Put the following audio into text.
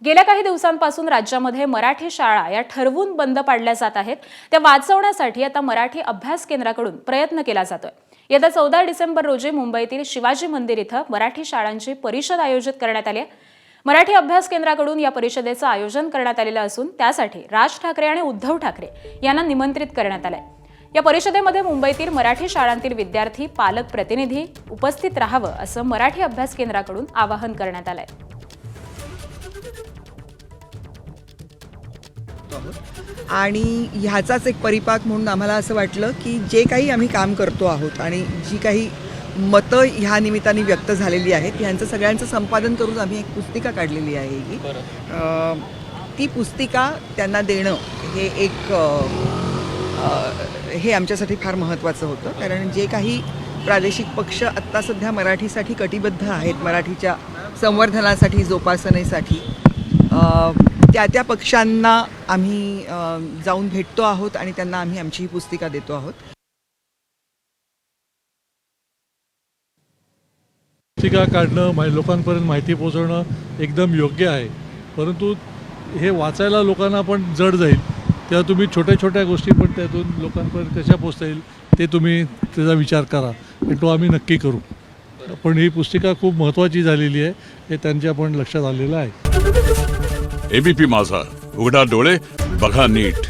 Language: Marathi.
गेल्या काही दिवसांपासून राज्यामध्ये मराठी शाळा या ठरवून बंद पाडल्या जात आहेत। त्या वाचवण्यासाठी आता मराठी अभ्यास केंद्राकडून प्रयत्न केला जातोय। येत्या 14 डिसेंबर रोजी मुंबईतील शिवाजी मंदिर इथं मराठी शाळांची परिषद आयोजित करण्यात आली आहे। मराठी अभ्यास केंद्राकडून या परिषदेचं आयोजन करण्यात आलेलं असून त्यासाठी राज ठाकरे आणि उद्धव ठाकरे यांना निमंत्रित करण्यात आलंय। या परिषदेमध्ये मुंबईतील मराठी शाळांतील विद्यार्थी, पालक प्रतिनिधी उपस्थित राहावं असं मराठी अभ्यास केंद्राकडून आवाहन करण्यात आलंय। आणि ह्याचाच एक परिपाक म्हणून आम्हाला असं वाटलं की जे काही आम्ही काम करतो आहोत आणि जी काही मतं ह्या निमित्ताने व्यक्त झालेली आहेत यांचं सगळ्यांचं संपादन करून आम्ही एक पुस्तिका काढलेली आहे ही ती पुस्तिका त्यांना देणं हे आमच्यासाठी फार महत्त्वाचं होतं। कारण जे काही प्रादेशिक पक्ष आत्ता सध्या मराठीसाठी कटिबद्ध आहेत, मराठीच्या संवर्धनासाठी, जोपासनेसाठी, त्या पक्षांना आम्ही जाऊन भेटतो आहोत आणि त्यांना आम्ही आमची ही पुस्तिका देतो आहोत। पुस्तिका काढणं, लोकांपर्यंत माहिती पोहोचवणं एकदम योग्य आहे, परंतु हे वाचायला लोकांना पण जड जाईल। तेव्हा तुम्ही छोट्या छोट्या गोष्टी पण त्यातून लोकांपर्यंत कशा पोहोचता येईल ते तुम्ही त्याचा विचार करा आणि तो आम्ही नक्की करू। पण ही पुस्तिका खूप महत्त्वाची झालेली आहे हे त्यांच्या पण लक्षात आलेलं आहे। एबीपी माझा, उघडा डोळे बघा नीट।